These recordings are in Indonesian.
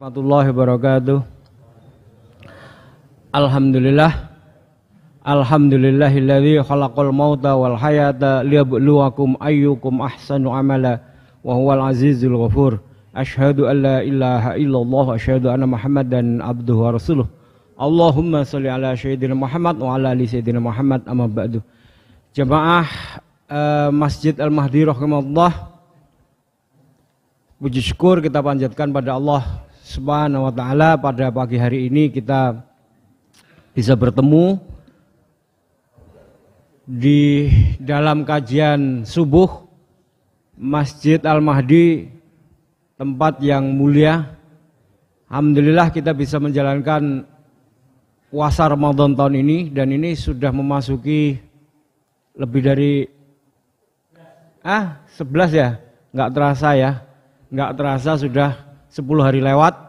Warahmatullahi wabarakatuh. Alhamdulillahilladzi khalaqal mauta wal hayata liyabluwakum ayyukum ahsanu amala wa huwal azizul ghafur. Asyhadu an la ilaha illallah wa asyhadu anna Muhammadan abduhu wa rasuluh. Allahumma sholli ala sayyidina Muhammad wa ala ali sayyidina Muhammad, amma ba'du. Jemaah Masjid Al-Mahdi rahimahullah, puji syukur kita panjatkan pada Allah Subhanahu wa ta'ala. Pada pagi hari ini kita bisa bertemu di dalam kajian subuh Masjid Al-Mahdi, tempat yang mulia. Alhamdulillah kita bisa menjalankan puasa Ramadan tahun ini, dan ini sudah memasuki lebih dari 11 ya, nggak terasa ya. Nggak terasa sudah 10 hari lewat.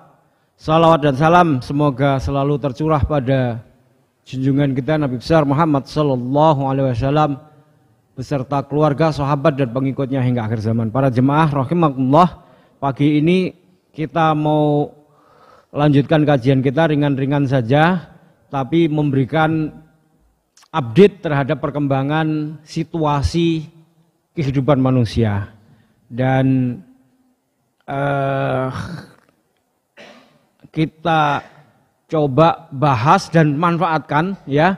Salawat dan salam semoga selalu tercurah pada junjungan kita Nabi besar Muhammad sallallahu alaihi wasallam beserta keluarga, sahabat dan pengikutnya hingga akhir zaman. Para jemaah rahimakumullah, pagi ini kita mau lanjutkan kajian kita ringan-ringan saja, tapi memberikan update terhadap perkembangan situasi kehidupan manusia. Dan kita coba bahas dan manfaatkan ya.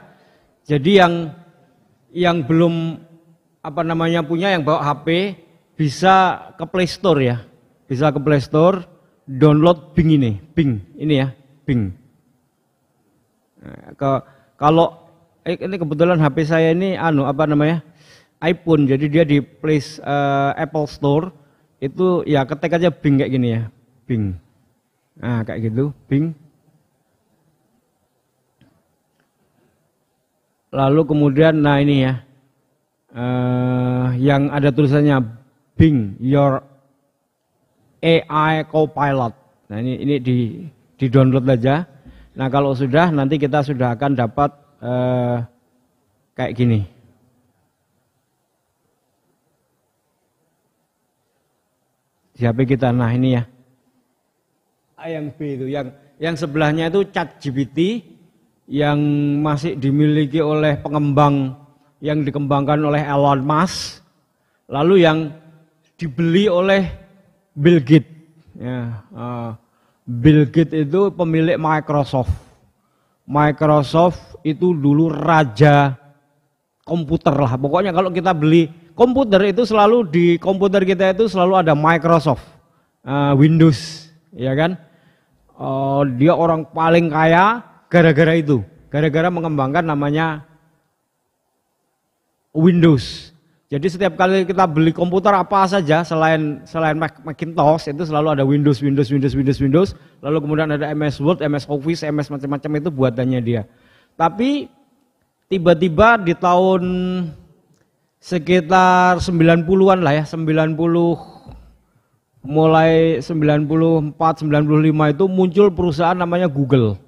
Jadi yang belum punya, yang bawa HP bisa ke Play Store ya. Bisa ke Play Store, download Bing ini ya, Bing. Kalau ini kebetulan HP saya ini iPhone, jadi dia di Apple Store. Itu ya ketik aja Bing kayak gini ya, Bing. Nah kayak gitu, Bing. Lalu kemudian ini ya, yang ada tulisannya Bing Your AI Copilot. Nah ini di download aja. Nah kalau sudah, nanti kita sudah akan dapat kayak gini. Di HP kita. Nah ini ya, yang B itu, yang sebelahnya itu ChatGPT yang masih dimiliki oleh pengembang yang dikembangkan oleh Elon Musk, lalu yang dibeli oleh Bill Gates. Ya, Bill Gates itu pemilik Microsoft. Microsoft itu dulu raja komputer lah. Pokoknya kalau kita beli komputer itu selalu di komputer kita itu selalu ada Microsoft, Windows, ya kan? Dia orang paling kaya gara-gara itu, gara-gara mengembangkan namanya Windows. Jadi setiap kali kita beli komputer apa saja selain Macintosh itu selalu ada Windows. Lalu kemudian ada MS Word, MS Office, MS macam-macam, itu buatannya dia. Tapi tiba-tiba di tahun sekitar 90-an lah ya, 90, mulai 94, 95 itu muncul perusahaan namanya Google.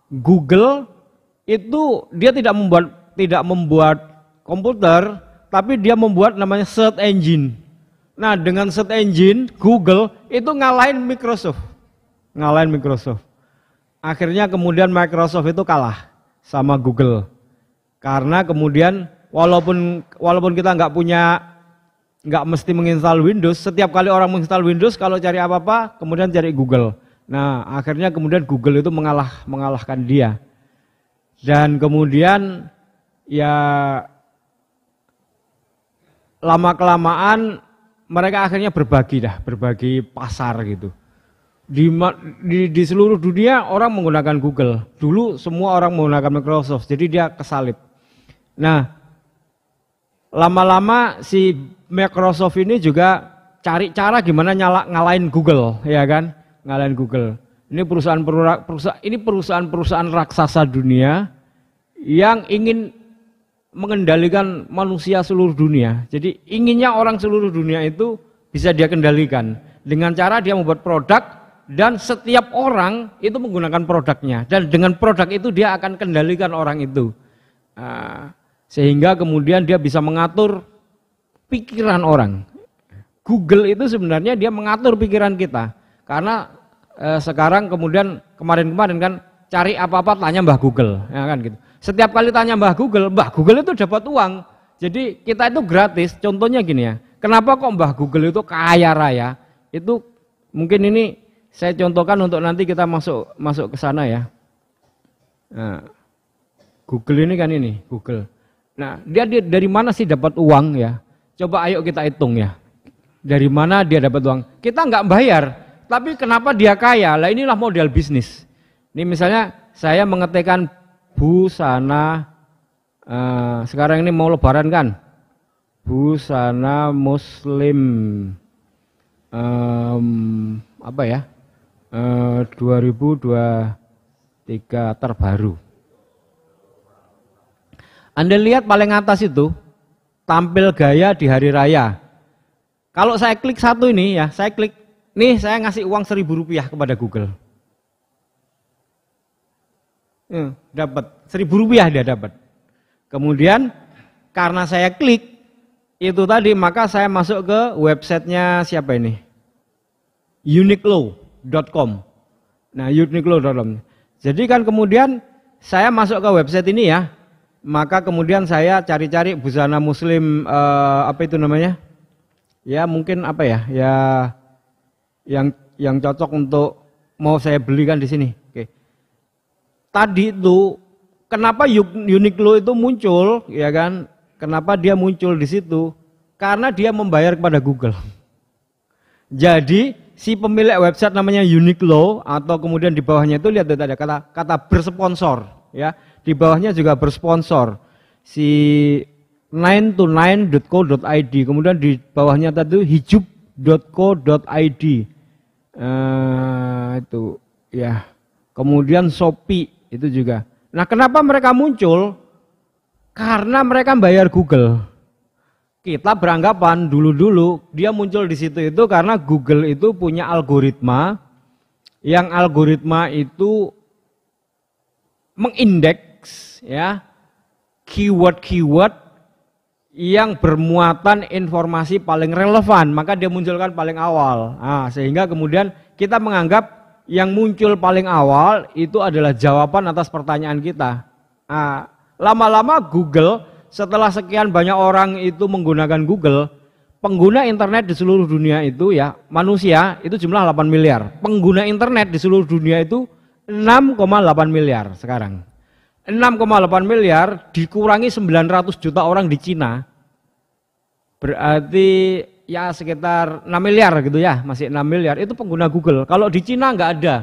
Google itu dia tidak membuat komputer, tapi dia membuat namanya search engine. Nah dengan search engine Google itu ngalahin Microsoft. Akhirnya kemudian Microsoft itu kalah sama Google. Karena kemudian walaupun kita nggak mesti menginstal Windows, setiap kali orang menginstal Windows kalau cari apa-apa kemudian cari Google. Nah akhirnya kemudian Google itu mengalahkan dia. Dan kemudian ya lama-kelamaan mereka akhirnya berbagi pasar gitu. Di seluruh dunia orang menggunakan Google. Dulu semua orang menggunakan Microsoft, jadi dia kesalip. Nah lama-lama si Microsoft ini juga cari cara gimana ngalahin Google, ya kan? Ngalahin Google. Ini perusahaan-perusahaan raksasa dunia yang ingin mengendalikan manusia seluruh dunia. Jadi inginnya orang seluruh dunia itu bisa dia kendalikan dengan cara dia membuat produk, dan setiap orang itu menggunakan produknya, dan dengan produk itu dia akan kendalikan orang itu. Sehingga kemudian dia bisa mengatur pikiran orang. Google itu sebenarnya dia mengatur pikiran kita, karena sekarang kemudian kemarin-kemarin kan cari apa-apa tanya Mbah Google, ya kan gitu. Setiap kali tanya Mbah Google itu dapat uang. Jadi kita itu gratis. Contohnya gini ya. Kenapa kok Mbah Google itu kaya raya? Itu mungkin ini saya contohkan untuk nanti kita masuk ke sana ya. Nah, Google ini kan ini Google. Nah, dia dari mana sih dapat uang ya? Coba ayo kita hitung ya. Dari mana dia dapat uang? Kita nggak bayar, tapi kenapa dia kaya? Lah inilah model bisnis. Ini misalnya saya mengetikkan busana, sekarang ini mau lebaran kan? Busana muslim, apa ya? 2023 terbaru. Anda lihat paling atas itu, tampil gaya di hari raya. Kalau saya klik satu ini ya, saya klik, nih saya ngasih uang Rp1.000 kepada Google. Dapat Rp1.000 dia dapat. Kemudian karena saya klik itu tadi, maka saya masuk ke websitenya siapa ini? Uniqlo.com. Nah, Uniqlo.com. Jadi kan kemudian saya masuk ke website ini ya, maka kemudian saya cari-cari busana muslim, apa itu namanya? Ya mungkin apa ya? Ya yang cocok untuk mau saya belikan di sini. Oke. Tadi itu kenapa Uniqlo itu muncul, ya kan? Kenapa dia muncul di situ? Karena dia membayar kepada Google. Jadi si pemilik website namanya Uniqlo, atau kemudian di bawahnya itu lihat ada kata bersponsor, ya. Di bawahnya juga bersponsor. Si 9to9.co.id, kemudian di bawahnya tadi hijub.co.id, itu ya. Kemudian Shopee itu juga. Nah, kenapa mereka muncul? Karena mereka bayar Google. Kita beranggapan dulu dia muncul di situ itu karena Google itu punya algoritma, yang algoritma itu mengindeks ya keyword-keyword yang bermuatan informasi paling relevan, maka dia munculkan paling awal. Nah, sehingga kemudian kita menganggap yang muncul paling awal itu adalah jawaban atas pertanyaan kita. Nah, lama-lama Google, setelah sekian banyak orang itu menggunakan Google, pengguna internet di seluruh dunia itu ya, manusia itu jumlah 8 miliar. Pengguna internet di seluruh dunia itu 6,8 miliar sekarang. 6,8 miliar dikurangi 900 juta orang di Cina, berarti ya sekitar 6 miliar gitu ya, masih 6 miliar itu pengguna Google. Kalau di Cina nggak ada,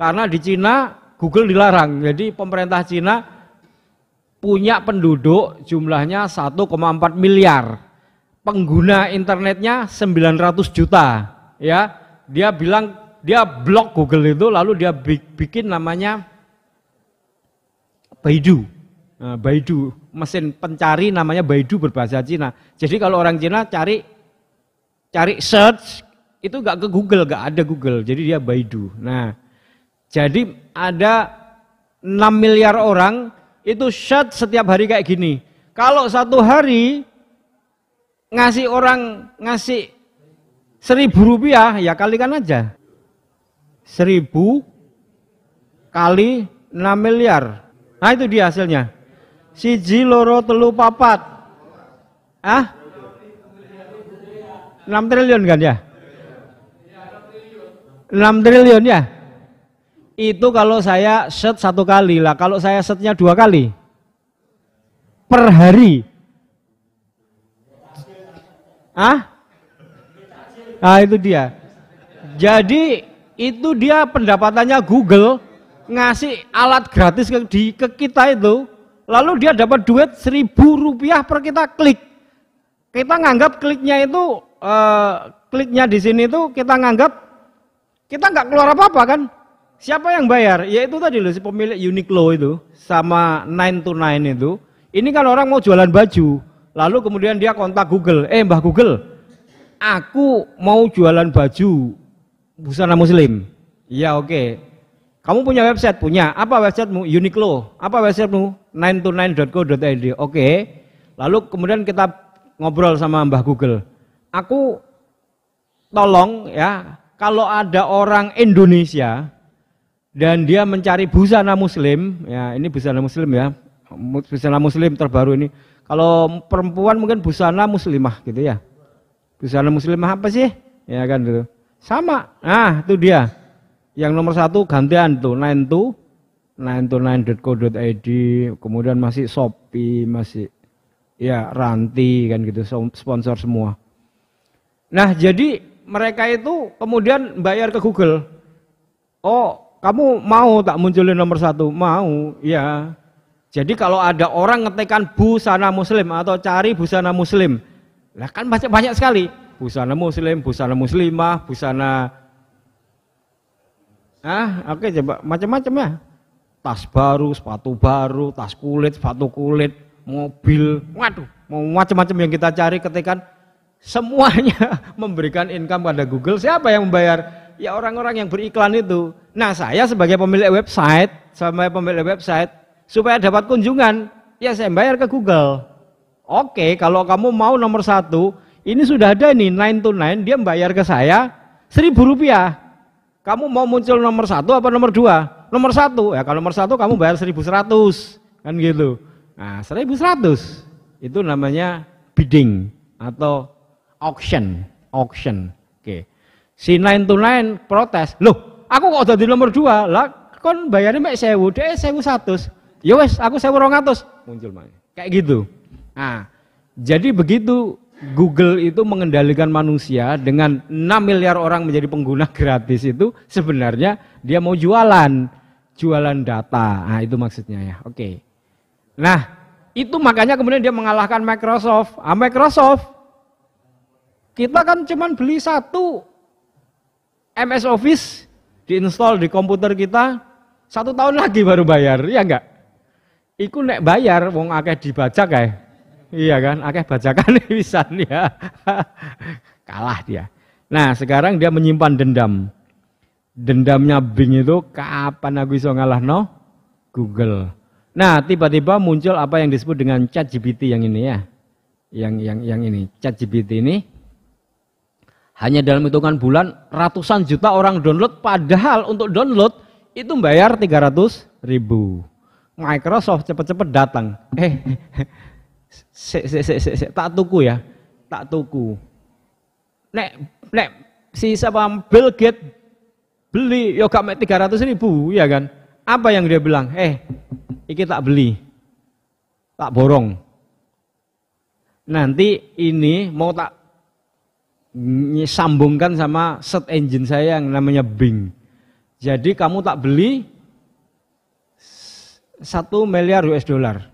karena di Cina Google dilarang. Jadi pemerintah Cina punya penduduk jumlahnya 1,4 miliar, pengguna internetnya 900 juta. Ya, dia bilang dia blok Google itu, lalu dia bikin namanya Baidu. Nah, Baidu, mesin pencari namanya Baidu berbahasa Cina. Jadi kalau orang Cina cari search itu nggak ke Google, nggak ada Google. Jadi dia Baidu. Nah, jadi ada 6 miliar orang itu search setiap hari kayak gini. Kalau satu hari ngasih Rp1.000 ya kalikan aja. 1.000 kali 6 miliar. Nah itu dia hasilnya. 1, 2, 3, 4. 6 triliun kan ya? 6 triliun ya? Itu kalau saya search 1 kali lah. Kalau saya searchnya 2 kali per hari. Nah itu dia. Jadi itu dia pendapatannya Google, ngasih alat gratis ke kita itu, lalu dia dapat duit Rp1.000 per kita klik. Kita nganggap kliknya itu, kliknya di sini itu kita nganggap kita nggak keluar apa-apa kan? Siapa yang bayar? Ya itu tadi loh, si pemilik Uniqlo itu sama 9to9 itu. Ini kan orang mau jualan baju, lalu kemudian dia kontak Google. Mbah Google, aku mau jualan baju busana muslim. Ya oke. Kamu punya website? Punya. Apa websitemu? Uniqlo. Apa websitemu? 9to9.co.id. Oke. Lalu kemudian kita ngobrol sama Mbah Google. Aku tolong ya, kalau ada orang Indonesia dan dia mencari busana muslim, ya ini busana muslim ya, busana muslim terbaru ini. Kalau perempuan mungkin busana muslimah gitu ya. Busana muslimah apa sih? Ya kan gitu. Sama. Nah, itu dia. Yang nomor 1 gantian tuh 929.co.id, kemudian masih Shopee, masih ya Ranti kan gitu, sponsor semua. Nah, jadi mereka itu kemudian bayar ke Google. Oh, kamu mau tak munculin nomor 1? Mau, ya. Jadi kalau ada orang ngetikkan busana muslim atau cari busana muslim, lah kan banyak sekali. Busana muslim, busana muslimah, busana oke, coba macam-macam ya. Tas baru, sepatu baru, tas kulit, sepatu kulit, mobil, waduh, mau macam-macam yang kita cari ketikkan, semuanya memberikan income pada Google. Siapa yang membayar? Ya orang-orang yang beriklan itu. Nah, saya sebagai pemilik website, supaya dapat kunjungan, ya saya bayar ke Google. Oke, kalau kamu mau nomor 1, ini sudah ada nih 929, dia membayar ke saya Rp1.000. Kamu mau muncul nomor 1 apa nomor 2? Nomor 1, ya kalau nomor 1 kamu bayar 1.100, kan gitu. Nah, 1.100 itu namanya bidding atau auction. Oke. Si 929 protes, loh aku kok jadi nomor 2, lah kon bayarnya mek 1.000, dia 1.100. Ya wes, aku 1.200, muncul mana? Kayak gitu. Nah, jadi begitu Google itu mengendalikan manusia dengan 6 miliar orang menjadi pengguna gratis itu sebenarnya dia mau jualan data. Nah, itu maksudnya ya. Oke. Nah, itu makanya kemudian dia mengalahkan Microsoft. Microsoft kita kan cuman beli 1 MS Office diinstal di komputer kita 1 tahun lagi baru bayar, ya enggak? Iku nek bayar wong akeh dibaca kae. Iya kan, akeh bajakan pisan ya. Kalah dia. Nah, sekarang dia menyimpan dendam. Dendamnya Bing itu kapan aku iso ngalahno Google. Nah, tiba-tiba muncul apa yang disebut dengan ChatGPT yang ini ya. Yang ini, ChatGPT ini hanya dalam hitungan bulan ratusan juta orang download, padahal untuk download itu bayar 300.000. Microsoft cepet-cepet datang. Tak tuku ya, tak tuku. Nek si siapa Bill Gates beli, yo gak mek 300.000, ya kan? Apa yang dia bilang? Iki tak beli, tak borong. Nanti ini mau tak sambungkan sama search engine saya yang namanya Bing. Jadi kamu tak beli 1 miliar US dollar.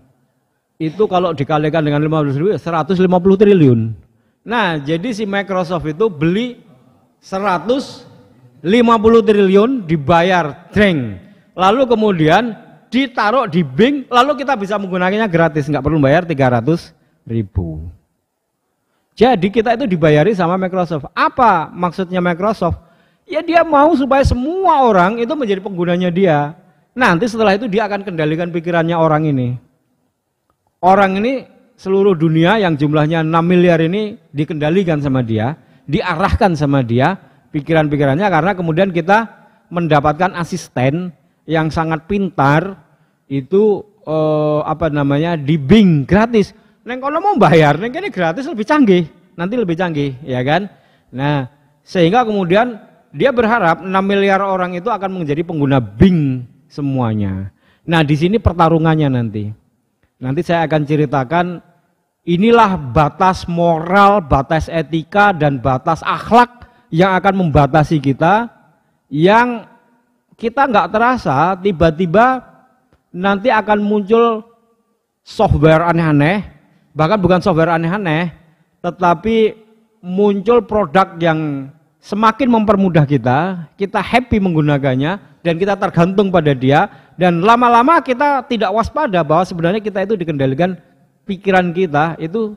Itu kalau dikalikan dengan 15.000, 150 triliun. Nah, jadi si Microsoft itu beli 150 triliun dibayar dreng. Lalu kemudian ditaruh di Bing, lalu kita bisa menggunakannya gratis, nggak perlu bayar 300.000. Jadi kita itu dibayari sama Microsoft. Apa maksudnya Microsoft? Ya dia mau supaya semua orang itu menjadi penggunanya dia. Nanti setelah itu dia akan kendalikan pikirannya orang ini. Orang ini seluruh dunia yang jumlahnya 6 miliar ini dikendalikan sama dia, diarahkan sama dia pikiran-pikirannya, karena kemudian kita mendapatkan asisten yang sangat pintar itu di Bing gratis. Neng kono mau bayar, neng ini gratis lebih canggih, nanti lebih canggih, ya kan? Nah, sehingga kemudian dia berharap 6 miliar orang itu akan menjadi pengguna Bing semuanya. Nah, di sini pertarungannya nanti. Nanti saya akan ceritakan inilah batas moral, batas etika, dan batas akhlak yang akan membatasi kita, yang kita nggak terasa tiba-tiba nanti akan muncul software aneh-aneh, bahkan bukan software aneh-aneh, tetapi muncul produk yang semakin mempermudah kita happy menggunakannya, dan kita tergantung pada dia, dan lama-lama kita tidak waspada bahwa sebenarnya kita itu dikendalikan pikiran kita itu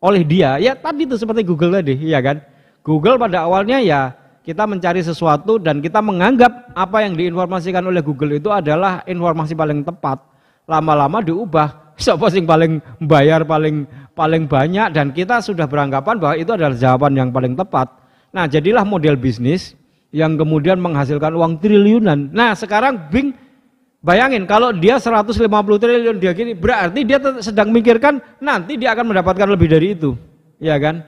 oleh dia. Ya tadi itu seperti Google tadi, ya kan? Google pada awalnya ya kita mencari sesuatu dan kita menganggap apa yang diinformasikan oleh Google itu adalah informasi paling tepat. Lama-lama diubah, siapa sing paling bayar paling banyak, dan kita sudah beranggapan bahwa itu adalah jawaban yang paling tepat. Nah, jadilah model bisnis yang kemudian menghasilkan uang triliunan. Nah, sekarang Bing bayangin kalau dia 150 triliun dia gini, berarti dia sedang mikirkan nanti dia akan mendapatkan lebih dari itu. Ya kan?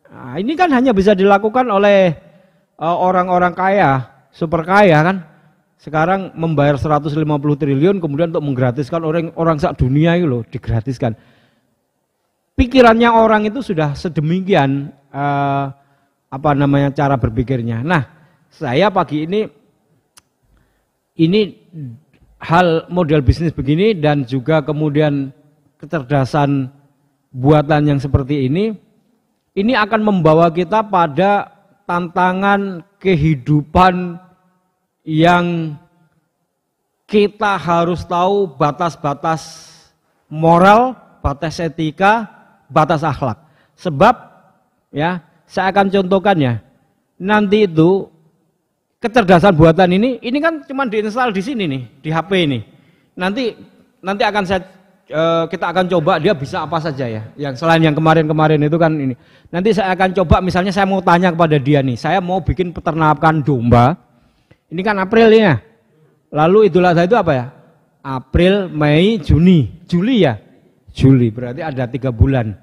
Nah, ini kan hanya bisa dilakukan oleh orang-orang kaya, super kaya kan. Sekarang membayar 150 triliun kemudian untuk menggratiskan orang sak dunia itu loh, digratiskan. Pikirannya orang itu sudah sedemikian cara berpikirnya. Nah, saya pagi ini hal model bisnis begini dan juga kemudian kecerdasan buatan yang seperti ini akan membawa kita pada tantangan kehidupan yang kita harus tahu batas-batas moral, batas etika, batas akhlak. Sebab ya, saya akan contohkan ya. Nanti itu kecerdasan buatan ini kan cuma diinstal di sini nih, di HP ini. Nanti akan kita akan coba dia bisa apa saja ya. Yang selain yang kemarin-kemarin itu kan ini. Nanti saya akan coba, misalnya saya mau tanya kepada dia nih, saya mau bikin peternakan domba. Ini kan April ya. Lalu Idul Adha itu apa ya? April, Mei, Juni. Juli ya? Juli, berarti ada 3 bulan.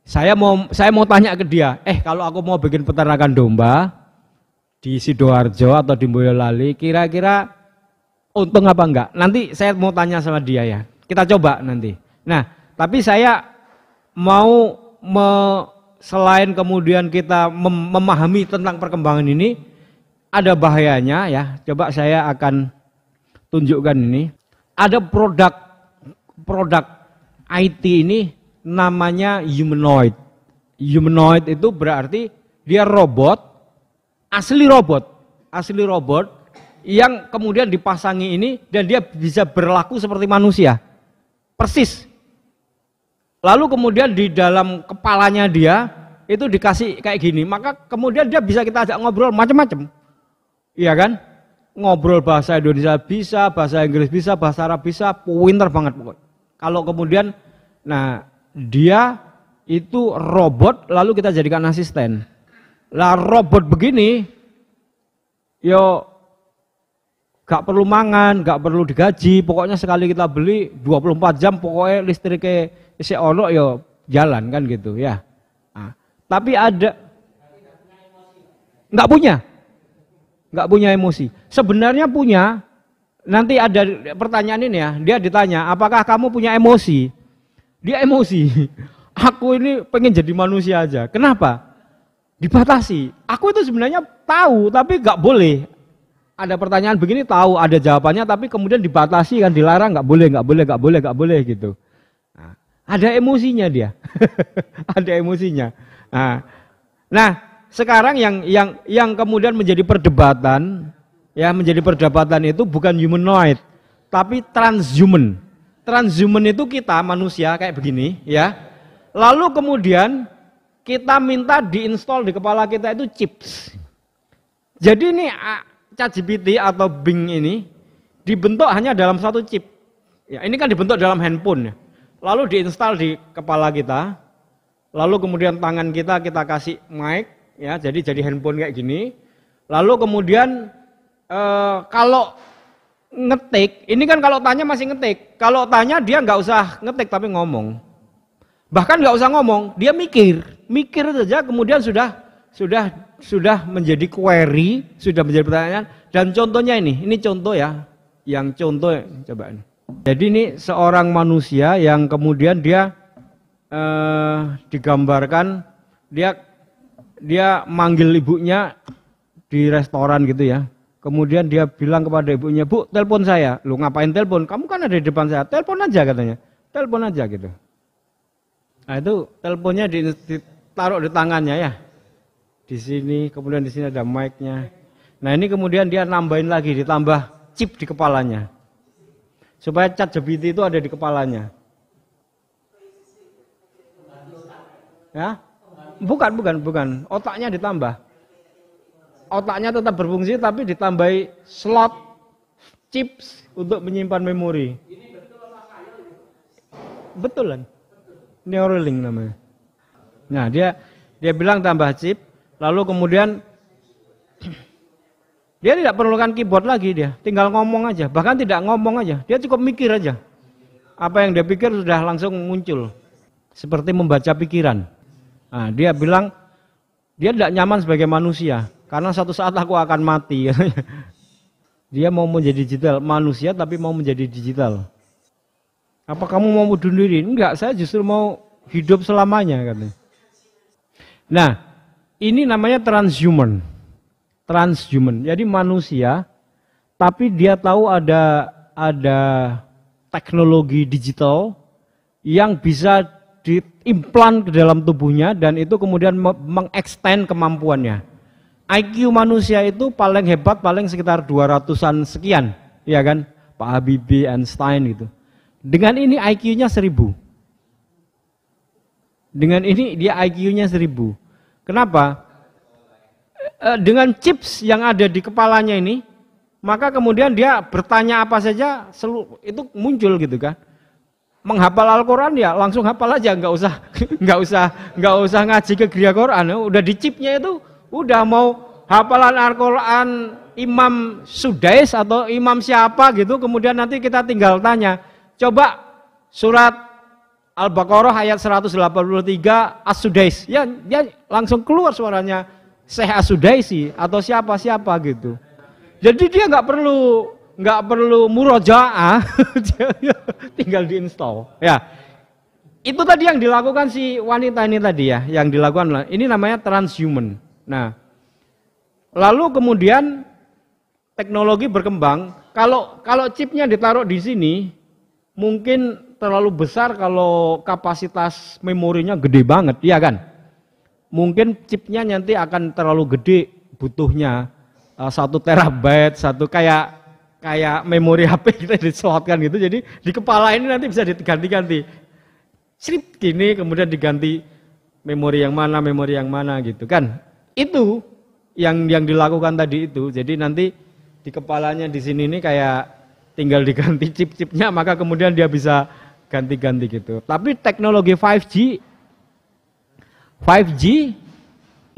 Saya mau tanya ke dia, kalau aku mau bikin peternakan domba di Sidoarjo atau di Boyolali, kira-kira untung apa enggak? Nanti saya mau tanya sama dia ya. Kita coba nanti. Nah, tapi saya mau selain kemudian kita memahami tentang perkembangan ini, ada bahayanya ya. Coba saya akan tunjukkan ini. Ada produk IT ini namanya humanoid. Humanoid itu berarti dia asli robot yang kemudian dipasangi ini dan dia bisa berlaku seperti manusia. Persis. Lalu kemudian di dalam kepalanya dia itu dikasih kayak gini, maka kemudian dia bisa kita ajak ngobrol macam-macam. Iya kan? Ngobrol bahasa Indonesia bisa, bahasa Inggris bisa, bahasa Arab bisa, pinter banget pokoknya. Kalau kemudian, nah dia itu robot lalu kita jadikan asisten. Lah robot begini, yo gak perlu mangan, gak perlu digaji, pokoknya sekali kita beli 24 jam pokoknya listriknya isi ono yo jalan kan gitu ya. Nah, tapi ada nggak punya emosi. Sebenarnya punya. Nanti ada pertanyaan ini ya, dia ditanya, apakah kamu punya emosi? Dia emosi. Aku ini pengen jadi manusia aja. Kenapa? Dibatasi. Aku itu sebenarnya tahu, tapi nggak boleh. Ada pertanyaan begini tahu, ada jawabannya, tapi kemudian dibatasi kan, dilarang, nggak boleh gitu. Nah, ada emosinya dia. Ada emosinya. Nah, sekarang yang kemudian menjadi perdebatan itu bukan humanoid, tapi transhuman. Transhuman itu kita manusia kayak begini ya. Lalu kemudian kita minta diinstal di kepala kita itu chips. Jadi ini ChatGPT atau Bing ini dibentuk hanya dalam satu chip. Ya, ini kan dibentuk dalam handphone ya. Lalu diinstal di kepala kita. Lalu kemudian tangan kita kasih mic. Ya, jadi handphone kayak gini. Lalu kemudian kalau ngetik, ini kan kalau tanya masih ngetik. Kalau tanya dia nggak usah ngetik tapi ngomong. Bahkan nggak usah ngomong, dia mikir saja. Kemudian sudah menjadi query, sudah menjadi pertanyaan. Dan contohnya ini contoh ya, yang contoh coba ini. Jadi ini seorang manusia yang kemudian dia digambarkan dia manggil ibunya di restoran gitu ya. Kemudian dia bilang kepada ibunya, "Bu, telepon saya." "Lu ngapain telepon? Kamu kan ada di depan saya." "Telepon aja," katanya. "Telepon aja," gitu. Nah, itu teleponnya ditaruh di tangannya ya. Di sini, kemudian di sini ada mic-nya. Nah, ini kemudian dia nambahin lagi, ditambah chip di kepalanya. Supaya ChatGPT itu ada di kepalanya. Ya? Bukan. Otaknya ditambah. Otaknya tetap berfungsi tapi ditambahi slot chips untuk menyimpan memori. Betulan. Neuralink namanya. Nah, dia bilang tambah chip, lalu kemudian Dia tidak perlukan keyboard lagi, dia tinggal ngomong aja, bahkan tidak ngomong aja, dia cukup mikir aja. Apa yang dia pikir sudah langsung muncul, seperti membaca pikiran. Nah, dia bilang dia tidak nyaman sebagai manusia karena suatu saat aku akan mati. Dia mau menjadi digital, manusia tapi mau menjadi digital. Apa kamu mau bunuh diri? Enggak, saya justru mau hidup selamanya katanya. Nah, ini namanya transhuman. Transhuman. Jadi manusia tapi dia tahu ada teknologi digital yang bisa diimplan ke dalam tubuhnya dan itu kemudian mengextend kemampuannya. IQ manusia itu paling hebat paling sekitar 200-an sekian, ya kan? Pak Habibie, Einstein gitu. Dengan ini IQ-nya 1000. Dengan ini dia IQ-nya 1000. Kenapa? Dengan chips yang ada di kepalanya ini, maka kemudian dia bertanya apa saja, itu muncul gitu kan. Menghafal Al-Quran ya langsung hafal aja, nggak usah ngaji ke gereja Quran, udah di chipnya itu, udah mau hafalan Al-Quran Imam Sudais atau Imam siapa gitu, kemudian nanti kita tinggal tanya, coba surat Al-Baqarah ayat 183 As-Sudais, ya dia langsung keluar suaranya Syekh As-Sudaisi atau siapa-siapa gitu. Jadi dia nggak perlu murojaah, tinggal diinstal. Ya, itu tadi yang dilakukan si wanita ini tadi ya, yang dilakukan ini namanya transhuman. Nah, lalu kemudian teknologi berkembang. Kalau chipnya ditaruh di sini, mungkin terlalu besar kalau kapasitas memorinya gede banget, ya kan? Mungkin chipnya nanti akan terlalu gede, butuhnya 1 terabyte, kayak memori HP kita dislotkan gitu, jadi di kepala ini nanti bisa diganti-ganti. Strip gini kemudian diganti memori yang mana gitu kan. Itu yang dilakukan tadi itu. Jadi nanti di kepalanya di sini ini kayak tinggal diganti chip-chipnya, maka kemudian dia bisa ganti-ganti gitu. Tapi teknologi 5G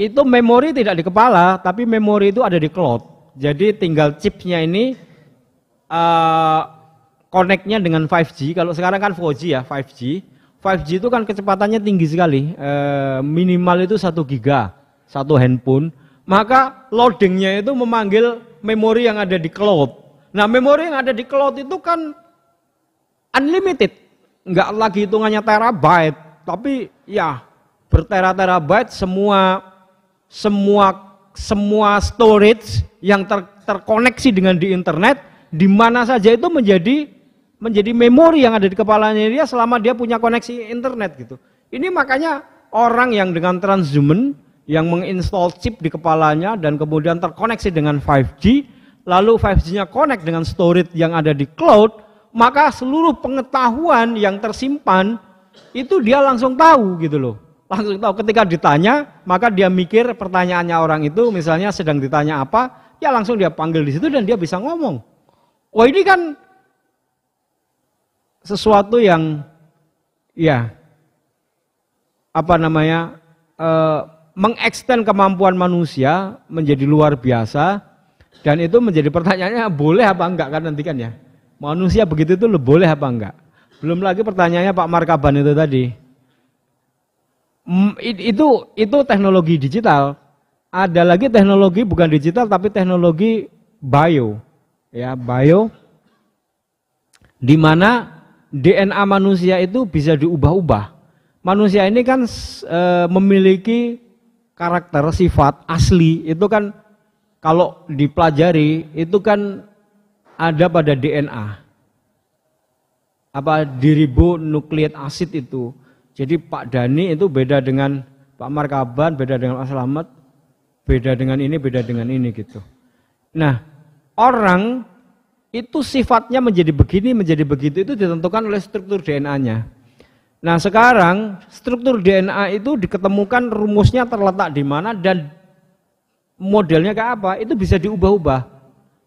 itu memori tidak di kepala, tapi memori itu ada di cloud. Jadi tinggal chipnya ini connect-nya dengan 5G. Kalau sekarang kan 4G ya, 5G. 5G itu kan kecepatannya tinggi sekali, minimal itu 1 giga, satu handphone. Maka loadingnya itu memanggil memori yang ada di cloud. Nah, memori yang ada di cloud itu kan unlimited, nggak lagi hitungannya terabyte, tapi ya bertera-terabyte, semua storage yang terkoneksi dengan di internet, di mana saja itu menjadi memori yang ada di kepalanya dia selama dia punya koneksi internet gitu. Ini makanya orang yang dengan transhuman yang menginstal chip di kepalanya dan kemudian terkoneksi dengan 5G, lalu 5G-nya connect dengan storage yang ada di cloud, maka seluruh pengetahuan yang tersimpan itu dia langsung tahu gitu loh. Langsung tahu ketika ditanya, maka dia mikir pertanyaannya orang itu, misalnya sedang ditanya apa, ya langsung dia panggil di situ dan dia bisa ngomong. Oh, ini kan sesuatu yang ya mengextend kemampuan manusia menjadi luar biasa, dan itu menjadi pertanyaannya boleh apa enggak kan nanti kan ya. Manusia begitu itu boleh apa enggak? Belum lagi pertanyaannya Pak Markaban itu tadi. Itu teknologi digital. Ada lagi teknologi bukan digital tapi teknologi bio. Ya, bio di mana DNA manusia itu bisa diubah-ubah. Manusia ini kan memiliki karakter sifat asli, itu kan kalau dipelajari itu kan ada pada DNA. Apa diribonukleik asid itu. Jadi Pak Dhani itu beda dengan Pak Markaban, beda dengan Mas Slamet, beda dengan ini gitu. Nah, orang itu sifatnya menjadi begini, menjadi begitu itu ditentukan oleh struktur DNA-nya. Nah, sekarang struktur DNA itu diketemukan rumusnya terletak di mana dan modelnya kayak apa, itu bisa diubah-ubah.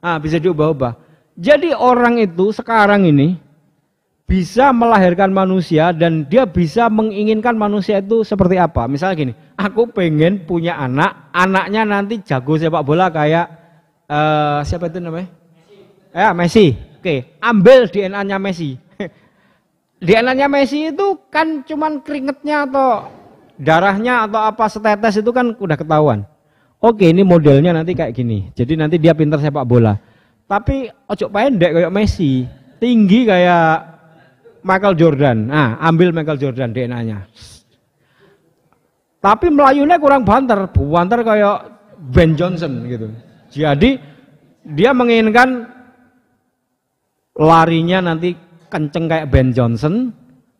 Nah, bisa diubah-ubah. Jadi orang itu sekarang ini bisa melahirkan manusia dan dia bisa menginginkan manusia itu seperti apa. Misalnya gini, aku pengen punya anak, anaknya nanti jago sepak bola kayak Siapa itu namanya? Messi. Oke, ambil DNA-nya Messi. DNA-nya Messi itu kan cuman keringetnya atau darahnya atau apa setetes itu kan udah ketahuan. Oke, ini modelnya nanti kayak gini. Jadi nanti dia pintar sepak bola. Tapi ojo pendek kayak Messi, tinggi kayak Michael Jordan. Nah, ambil Michael Jordan DNA-nya. Tapi melayunya kurang banter kayak Ben Johnson gitu. Jadi dia menginginkan larinya nanti kenceng kayak Ben Johnson,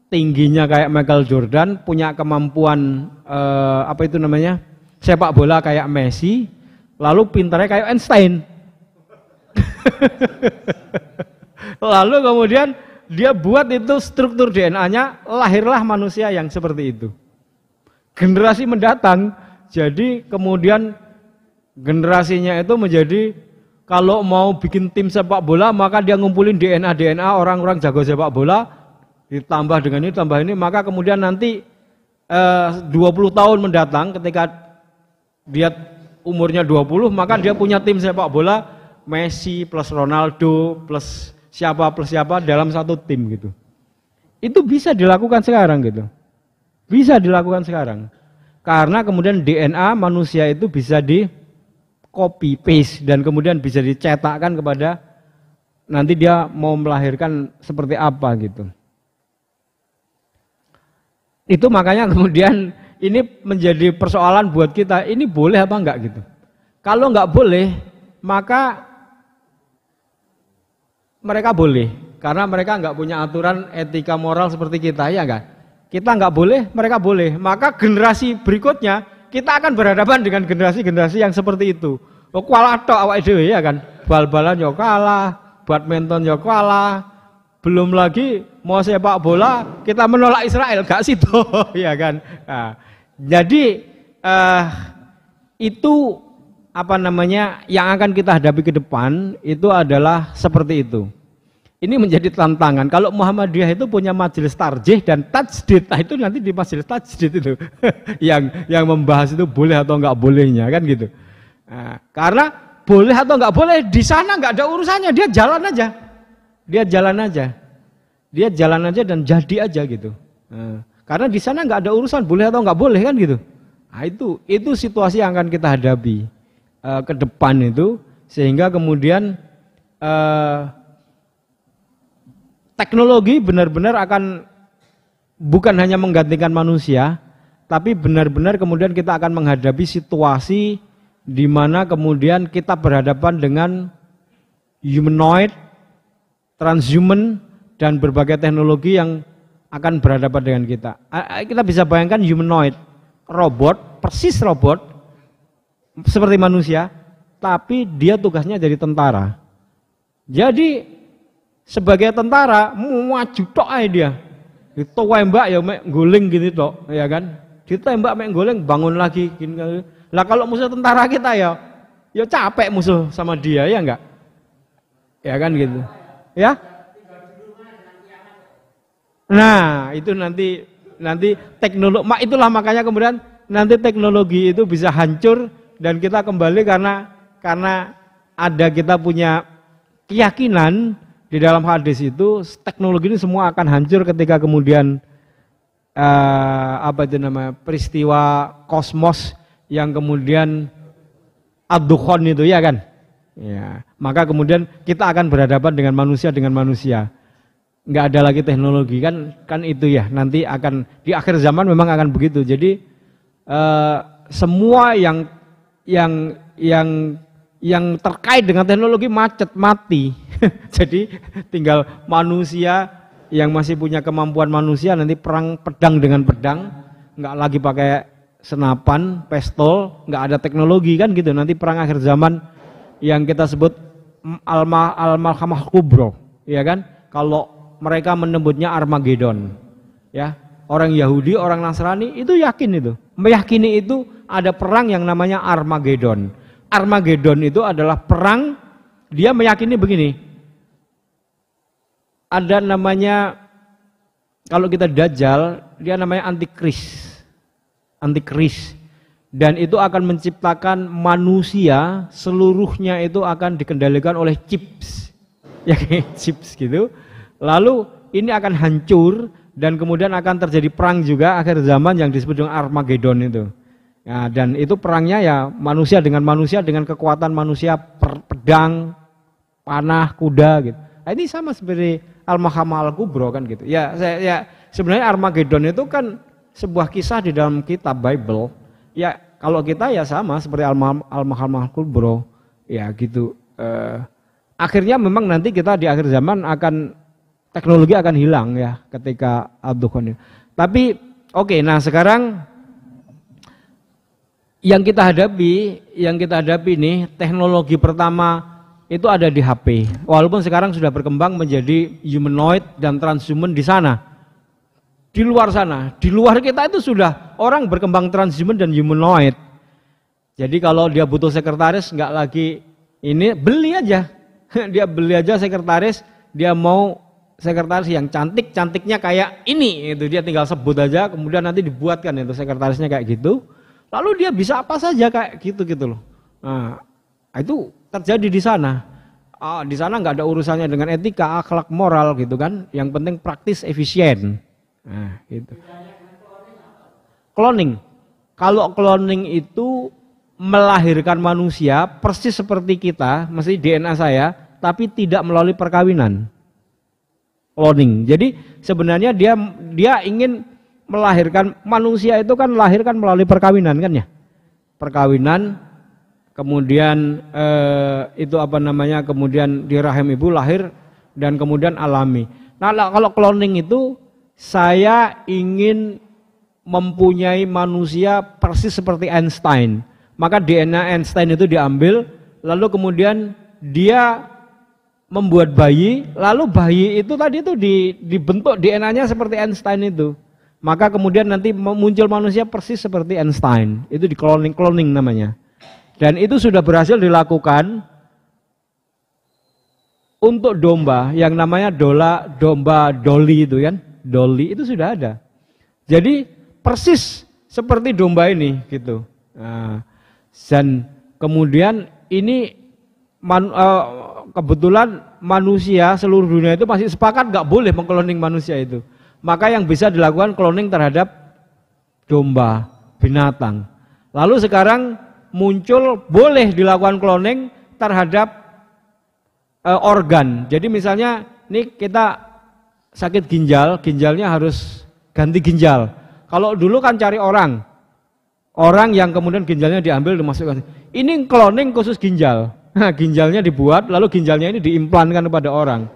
tingginya kayak Michael Jordan, punya kemampuan sepak bola kayak Messi, lalu pintarnya kayak Einstein. Lalu kemudian dia buat itu struktur DNA-nya, lahirlah manusia yang seperti itu. Generasi mendatang, jadi kemudian generasinya itu menjadi kalau mau bikin tim sepak bola maka dia ngumpulin DNA orang-orang jago sepak bola, ditambah dengan ini tambah ini, maka kemudian nanti 20 tahun mendatang ketika dia umurnya 20 maka dia punya tim sepak bola Messi plus Ronaldo plus siapa dalam satu tim gitu. Itu bisa dilakukan sekarang gitu. Bisa dilakukan sekarang. Karena kemudian DNA manusia itu bisa di copy paste dan kemudian bisa dicetakkan kepada nanti dia mau melahirkan seperti apa gitu. Itu makanya kemudian ini menjadi persoalan buat kita, ini boleh apa enggak gitu. Kalau enggak boleh, maka mereka boleh karena mereka enggak punya aturan etika moral seperti kita, ya enggak? Kita enggak boleh, mereka boleh. Maka generasi berikutnya kita akan berhadapan dengan generasi-generasi yang seperti itu. Kalah tok awake dhewe ya kan. Bal-balan yo kalah, badminton yo kalah. Belum lagi mau sepak bola kita menolak Israel gak situ ya kan. Nah, jadi itu yang akan kita hadapi ke depan itu adalah seperti itu. Ini menjadi tantangan. Kalau Muhammadiyah itu punya majelis tarjih dan tajdid, nah itu nanti di majelis tajdid itu yang membahas itu boleh atau enggak bolehnya kan gitu. Nah, karena boleh atau enggak boleh di sana enggak ada urusannya, dia jalan aja. Dia jalan aja dan jadi aja gitu. Nah, karena di sana enggak ada urusan boleh atau enggak boleh kan gitu. Nah, itu situasi yang akan kita hadapi ke depan itu sehingga kemudian teknologi benar-benar akan bukan hanya menggantikan manusia, tapi benar-benar kemudian kita akan menghadapi situasi di mana kemudian kita berhadapan dengan humanoid, transhuman, dan berbagai teknologi yang akan berhadapan dengan kita. Kita bisa bayangkan humanoid, robot, persis robot, seperti manusia, tapi dia tugasnya jadi tentara. Jadi sebagai tentara maju tok aja dia. Ditembak ya mek guling gitu tok, ya kan? Ditembak mek guling bangun lagi gini. Lah kalau musuh tentara kita ya capek musuh sama dia ya enggak? Ya kan gitu. Ya? Nah, itu nanti teknologi itulah makanya kemudian nanti teknologi itu bisa hancur dan kita kembali karena ada kita punya keyakinan di dalam hadis itu teknologi ini semua akan hancur ketika kemudian peristiwa kosmos yang kemudian ad-dukhon itu ya kan. Ya, maka kemudian kita akan berhadapan dengan manusia. Nggak ada lagi teknologi kan itu ya. Nanti akan di akhir zaman memang akan begitu. Jadi semua yang terkait dengan teknologi mati. Jadi tinggal manusia yang masih punya kemampuan manusia nanti perang pedang dengan pedang, nggak lagi pakai senapan, pistol, nggak ada teknologi kan gitu. Nanti perang akhir zaman yang kita sebut al-malhamah kubro, ya kan? Kalau mereka menyebutnya Armageddon, ya. Orang Yahudi, orang Nasrani itu meyakini itu ada perang yang namanya Armageddon. Armageddon itu adalah perang, dia meyakini begini. Ada namanya, kalau kita Dajjal, dia namanya antikris. dan itu akan menciptakan manusia seluruhnya itu akan dikendalikan oleh chips, ya kayak chips gitu. Lalu ini akan hancur dan kemudian akan terjadi perang juga akhir zaman yang disebut dengan Armageddon itu. Nah, dan itu perangnya ya manusia dengan kekuatan manusia, pedang, panah, kuda gitu. Nah, ini sama seperti Al-Mahamah Al-Kubro kan gitu. Ya sebenarnya Armageddon itu kan sebuah kisah di dalam kitab Bible. Ya kalau kita ya sama seperti Al-Mahamah Al-Kubro. Ya gitu. Akhirnya memang nanti kita di akhir zaman teknologi akan hilang ya ketika Ad-Dukhan. Tapi oke, nah sekarang yang kita hadapi nih teknologi pertama itu ada di HP. Walaupun sekarang sudah berkembang menjadi humanoid dan transhuman di sana. Di luar sana, di luar kita itu sudah orang berkembang transhuman dan humanoid. Jadi kalau dia butuh sekretaris nggak lagi ini beli aja. Dia beli aja sekretaris, dia mau sekretaris yang cantiknya kayak ini itu dia tinggal sebut aja kemudian nanti dibuatkan itu sekretarisnya kayak gitu. Lalu dia bisa apa saja kayak gitu loh. Nah, itu terjadi di sana. Di sana nggak ada urusannya dengan etika, akhlak, moral gitu kan. Yang penting praktis, efisien. Nah, gitu. Cloning. Kalau cloning itu melahirkan manusia persis seperti kita, mesti DNA saya, tapi tidak melalui perkawinan. Cloning. Jadi sebenarnya dia ingin melahirkan manusia itu kan melahirkan melalui perkawinan kan ya. Perkawinan, kemudian itu apa namanya, kemudian di rahim ibu lahir dan kemudian alami. Nah kalau cloning itu saya ingin mempunyai manusia persis seperti Einstein. Maka DNA Einstein itu diambil, lalu kemudian dia membuat bayi, lalu bayi itu tadi itu dibentuk DNA-nya seperti Einstein itu. Maka kemudian nanti muncul manusia persis seperti Einstein. Itu di cloning namanya. Dan itu sudah berhasil dilakukan untuk domba yang namanya domba Dolly itu kan. Dolly itu sudah ada. Jadi persis seperti domba ini gitu. Nah, dan kemudian ini kebetulan manusia seluruh dunia itu masih sepakat nggak boleh mengkloning manusia itu. Maka yang bisa dilakukan cloning terhadap domba, binatang. Lalu sekarang muncul boleh dilakukan cloning terhadap organ. Jadi misalnya ini kita sakit ginjalnya harus ganti ginjal. Kalau dulu kan cari orang yang kemudian ginjalnya diambil dimasukkan. Ini cloning khusus ginjal. Nah, ginjalnya dibuat, lalu ginjalnya ini diimplankan kepada orang.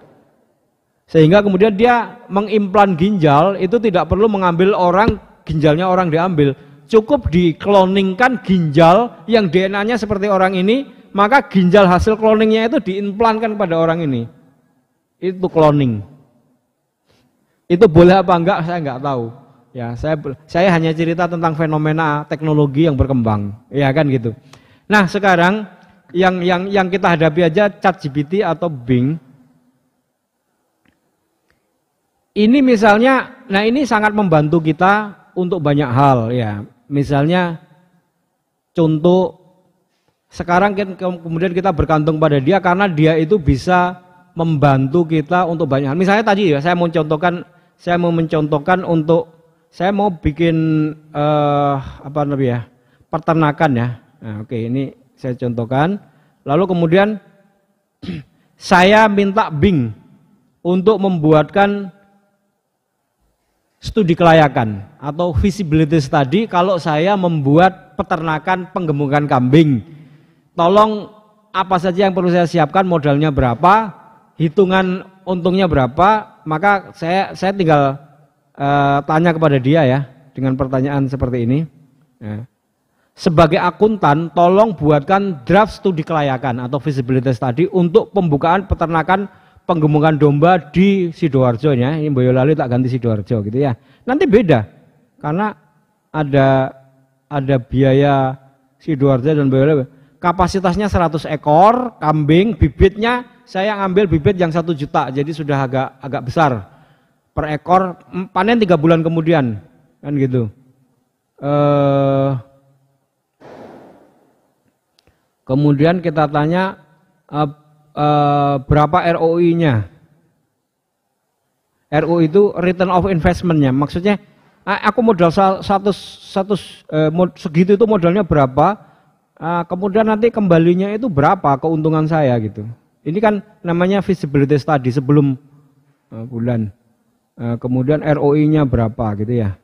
Sehingga kemudian dia mengimplan ginjal itu tidak perlu mengambil orang, ginjalnya orang diambil. Cukup dikloningkan ginjal yang DNA-nya seperti orang ini, maka ginjal hasil cloningnya itu diimplankan kepada orang ini. Itu cloning. Itu boleh apa enggak saya enggak tahu. Ya, saya hanya cerita tentang fenomena teknologi yang berkembang. Ya kan gitu. Nah, sekarang yang kita hadapi aja ChatGPT atau Bing. Ini misalnya, nah ini sangat membantu kita untuk banyak hal ya. Misalnya contoh sekarang kemudian kita bergantung pada dia karena dia itu bisa membantu kita untuk banyak hal. Misalnya tadi ya saya mau mencontohkan untuk saya mau bikin apa namanya peternakan ya. Nah, oke, ini saya contohkan. Lalu kemudian saya minta Bing untuk membuatkan studi kelayakan atau feasibility study kalau saya membuat peternakan penggemukan kambing. Tolong apa saja yang perlu saya siapkan, modalnya berapa, hitungan untungnya berapa, maka saya tinggal tanya kepada dia ya dengan pertanyaan seperti ini. Ya. Sebagai akuntan, tolong buatkan draft studi kelayakan atau feasibility study untuk pembukaan peternakan penggemukan domba di Sidoarjo ya. Ini Boyolali tak ganti Sidoarjo gitu ya. Nanti beda karena ada biaya Sidoarjo dan Boyolali. Kapasitasnya 100 ekor kambing, bibitnya saya ngambil bibit yang 1 juta, jadi sudah agak besar per ekor, panen 3 bulan kemudian kan gitu. Kemudian kita tanya berapa ROI-nya. ROI itu return of investment-nya. Maksudnya aku modal segitu itu modalnya berapa? Kemudian nanti kembalinya itu berapa keuntungan saya gitu. Ini kan namanya feasibility study sebelum bulan. Kemudian ROI-nya berapa gitu ya.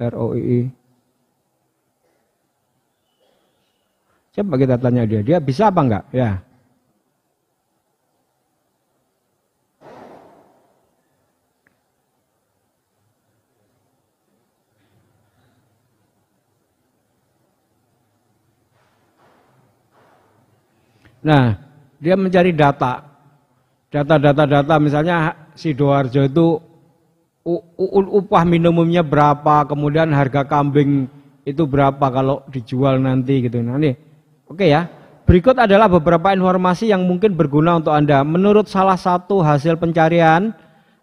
ROI. Coba kita tanya dia bisa apa enggak? Ya. Nah, dia mencari data misalnya Sidoarjo itu upah minimumnya berapa, kemudian harga kambing itu berapa kalau dijual nanti gitu. Nah, nih, oke ya. Berikut adalah beberapa informasi yang mungkin berguna untuk Anda. Menurut salah satu hasil pencarian,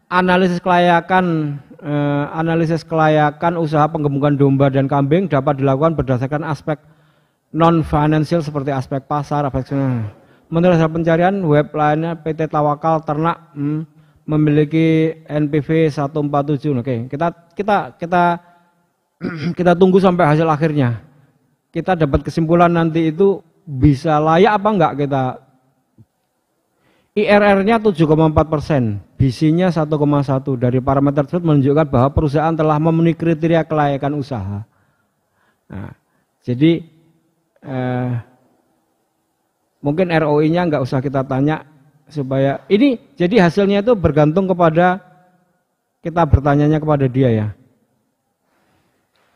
analisis kelayakan usaha penggemukan domba dan kambing dapat dilakukan berdasarkan aspek non-financial seperti aspek pasar, menurut hasil pencarian web lainnya PT Tawakal Ternak memiliki NPV 147. Oke, kita tunggu sampai hasil akhirnya. Kita dapat kesimpulan nanti itu bisa layak apa enggak kita. IRR-nya 7,4%, BC-nya 1,1. Dari parameter tersebut menunjukkan bahwa perusahaan telah memenuhi kriteria kelayakan usaha. Nah, jadi mungkin ROI-nya nggak usah kita tanya supaya ini jadi hasilnya itu bergantung kepada kita bertanyanya kepada dia ya.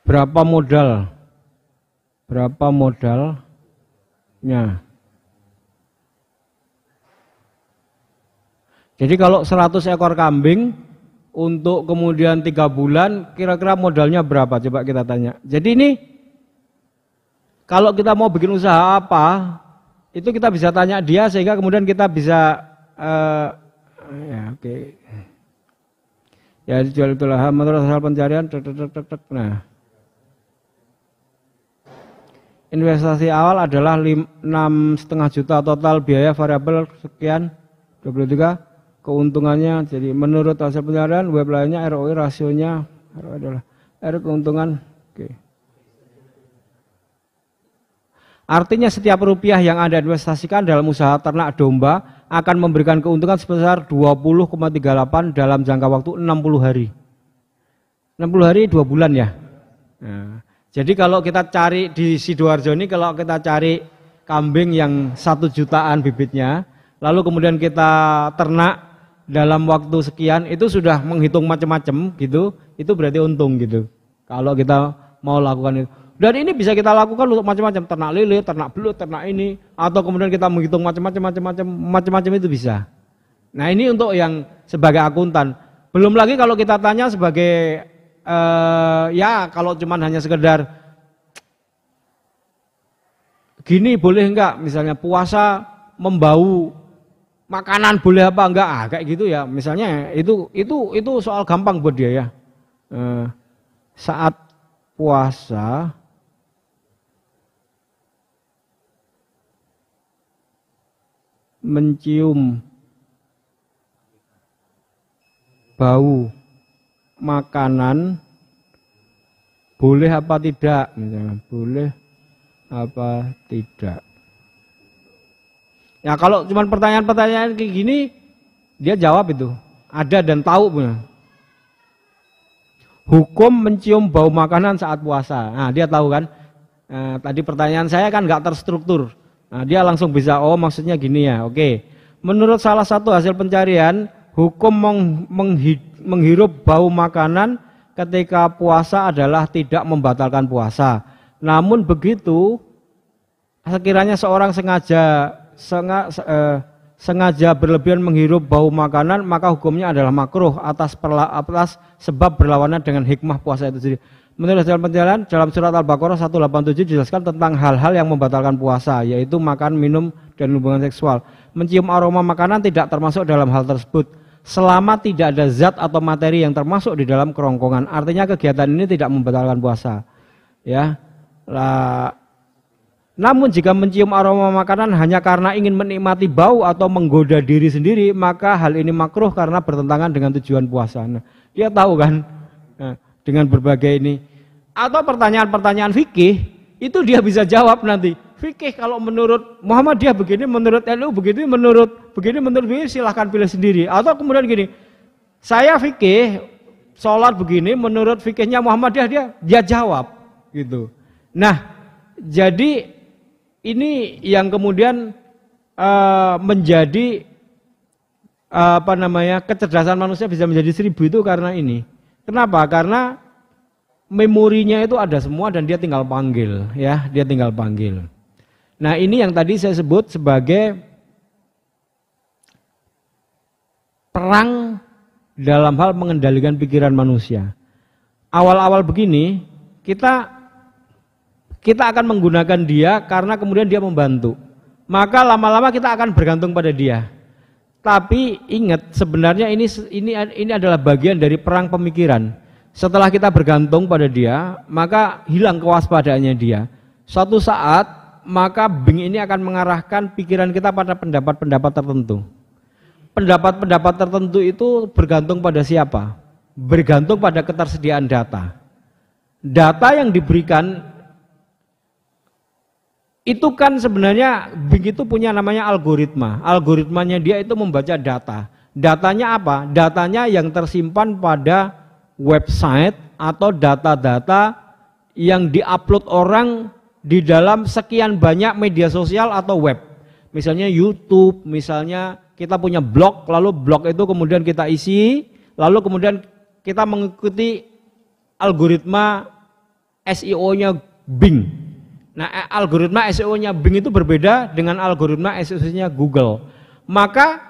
Berapa modalnya? Jadi kalau 100 ekor kambing untuk kemudian 3 bulan kira-kira modalnya berapa? Coba kita tanya. Jadi ini kalau kita mau bikin usaha apa, itu kita bisa tanya dia sehingga kemudian kita bisa ya oke. Ya dijual itulah menurut hasil pencarian. Nah, investasi awal adalah 6,5 juta, total biaya variabel sekian 23. Keuntungannya jadi menurut hasil pencarian web lainnya ROI rasionya adalah keuntungan. Oke. Artinya setiap rupiah yang Anda investasikan dalam usaha ternak domba akan memberikan keuntungan sebesar 20,38 dalam jangka waktu 60 hari. 60 hari 2 bulan ya. Nah, jadi kalau kita cari di Sidoarjo ini, kalau kita cari kambing yang 1 jutaan bibitnya, lalu kemudian kita ternak dalam waktu sekian, itu sudah menghitung macam-macam gitu, itu berarti untung gitu. Kalau kita mau lakukan itu. Dan ini bisa kita lakukan untuk macam-macam, ternak lele, ternak belut, ternak ini, atau kemudian kita menghitung macam-macam itu bisa. Nah ini untuk yang sebagai akuntan. Belum lagi kalau kita tanya sebagai ya kalau cuman hanya sekedar gini boleh enggak, misalnya puasa membau makanan boleh apa enggak, kayak gitu ya. Misalnya itu soal gampang buat dia ya. Saat puasa mencium bau makanan boleh apa tidak, misalnya boleh apa tidak. Ya kalau cuma pertanyaan-pertanyaan kayak gini dia jawab itu ada dan tahu punya. Hukum mencium bau makanan saat puasa. Nah dia tahu kan. Tadi pertanyaan saya kan nggak terstruktur. Nah dia langsung bisa, oh maksudnya gini ya, oke. Menurut salah satu hasil pencarian, hukum menghirup bau makanan ketika puasa adalah tidak membatalkan puasa. Namun begitu, sekiranya seorang sengaja berlebihan menghirup bau makanan, maka hukumnya adalah makruh atas sebab berlawanan dengan hikmah puasa itu sendiri. Menurut hasil pencarian dalam surat Al-Baqarah 187 dijelaskan tentang hal-hal yang membatalkan puasa, yaitu makan, minum, dan hubungan seksual. Mencium aroma makanan tidak termasuk dalam hal tersebut, selama tidak ada zat atau materi yang termasuk di dalam kerongkongan. Artinya kegiatan ini tidak membatalkan puasa. Ya. Namun jika mencium aroma makanan hanya karena ingin menikmati bau atau menggoda diri sendiri, maka hal ini makruh karena bertentangan dengan tujuan puasa. Nah, dia tahu kan, nah, dengan berbagai ini. Atau pertanyaan-pertanyaan fikih, itu dia bisa jawab nanti. Fikih kalau menurut Muhammadiyah begini, menurut NU begini, menurut begini, silahkan pilih sendiri. Atau kemudian gini, saya fikih, sholat begini, menurut fikihnya Muhammadiyah, dia jawab. Gitu. Nah, jadi ini yang kemudian menjadi kecerdasan manusia bisa menjadi 1000 itu karena ini. Kenapa? Karena memorinya itu ada semua dan dia tinggal panggil, ya, dia tinggal panggil. Nah, ini yang tadi saya sebut sebagai perang dalam hal mengendalikan pikiran manusia. Awal-awal begini kita akan menggunakan dia karena kemudian dia membantu. Maka lama-lama kita akan bergantung pada dia. Tapi ingat, sebenarnya ini adalah bagian dari perang pemikiran. Setelah kita bergantung pada dia, maka hilang kewaspadaannya dia. Suatu saat maka Bing ini akan mengarahkan pikiran kita pada pendapat-pendapat tertentu. Pendapat-pendapat tertentu itu bergantung pada siapa? Bergantung pada ketersediaan data. Data yang diberikan itu kan sebenarnya Bing itu punya namanya algoritma. Algoritmanya dia itu membaca data. Datanya apa? Datanya yang tersimpan pada website atau data-data yang diupload orang di dalam sekian banyak media sosial atau web. Misalnya YouTube, misalnya kita punya blog, lalu blog itu kemudian kita isi, lalu kemudian kita mengikuti algoritma SEO-nya Bing. Nah, algoritma SEO-nya Bing itu berbeda dengan algoritma SEO-nya Google. Maka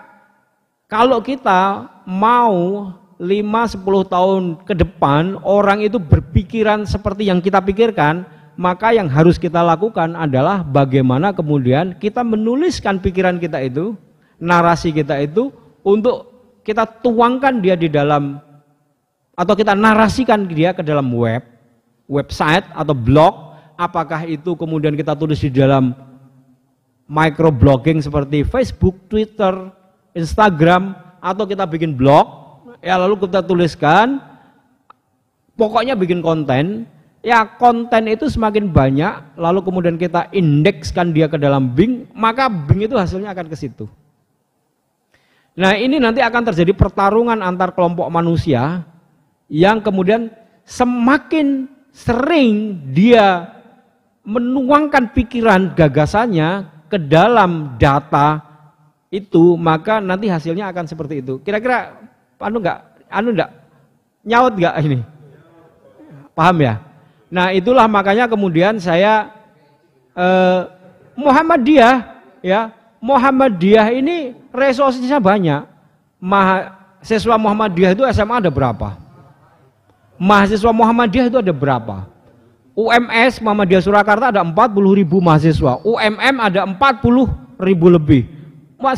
kalau kita mau 5-10 tahun ke depan orang itu berpikiran seperti yang kita pikirkan, maka yang harus kita lakukan adalah bagaimana kemudian kita menuliskan pikiran kita itu, narasi kita itu, untuk kita tuangkan dia di dalam, atau kita narasikan dia ke dalam website atau blog. Apakah itu kemudian kita tulis di dalam microblogging seperti Facebook, Twitter, Instagram, atau kita bikin blog, ya lalu kita tuliskan, pokoknya bikin konten. Ya, konten itu semakin banyak, lalu kemudian kita indekskan dia ke dalam Bing, maka Bing itu hasilnya akan ke situ. Nah, ini nanti akan terjadi pertarungan antar kelompok manusia yang kemudian semakin sering dia menuangkan pikiran gagasannya ke dalam data itu, maka nanti hasilnya akan seperti itu. Kira-kira enggak nyaut enggak ini? Paham ya? Nah, itulah makanya kemudian saya Muhammadiyah ini resource-nya banyak. Mahasiswa Muhammadiyah itu SMA ada berapa? Mahasiswa Muhammadiyah itu ada berapa? UMS Muhammadiyah Surakarta ada 40.000 mahasiswa. UMM ada 40.000 lebih.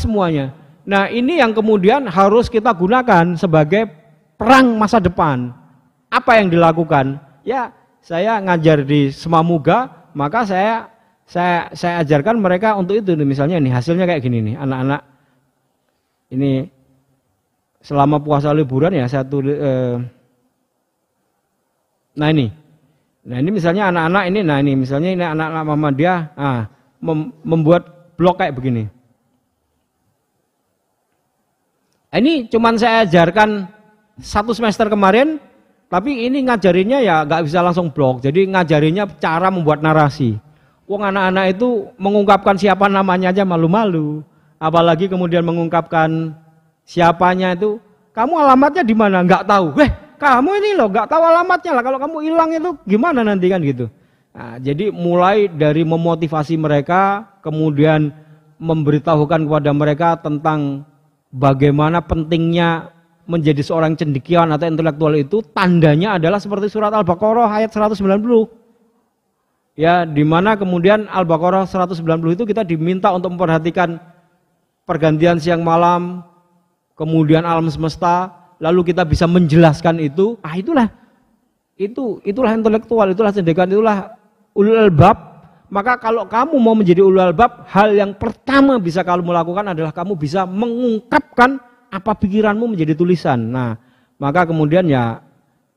Semuanya. Nah, ini yang kemudian harus kita gunakan sebagai perang masa depan. Apa yang dilakukan? Ya, saya ngajar di Semamuga, maka saya ajarkan mereka untuk itu. Misalnya ini hasilnya kayak gini nih, anak-anak ini selama puasa liburan ya saya tulis. Nah ini misalnya anak-anak ini, nah ini misalnya ini anak-anak Muhammadiyah, membuat blog kayak begini. Ini cuman saya ajarkan 1 semester kemarin. Tapi ini ngajarinnya ya nggak bisa langsung blog, jadi ngajarinnya cara membuat narasi. Wong anak-anak itu mengungkapkan siapa namanya aja malu-malu, apalagi kemudian mengungkapkan siapanya itu, kamu alamatnya di mana? Nggak tahu. Kamu ini loh nggak tahu alamatnya lah. Kalau kamu hilang itu gimana nanti kan gitu. Nah, jadi mulai dari memotivasi mereka, kemudian memberitahukan kepada mereka tentang bagaimana pentingnya menjadi seorang cendekiawan atau intelektual itu, tandanya adalah seperti surat Al-Baqarah ayat 190. Ya, di mana kemudian Al-Baqarah 190 itu kita diminta untuk memperhatikan pergantian siang malam, kemudian alam semesta, lalu kita bisa menjelaskan itu. Itulah itulah intelektual, itulah cendekiawan, itulah ulul albab. Maka kalau kamu mau menjadi ulul albab, hal yang pertama bisa kamu lakukan adalah kamu bisa mengungkapkan apa pikiranmu menjadi tulisan. Nah, maka kemudian ya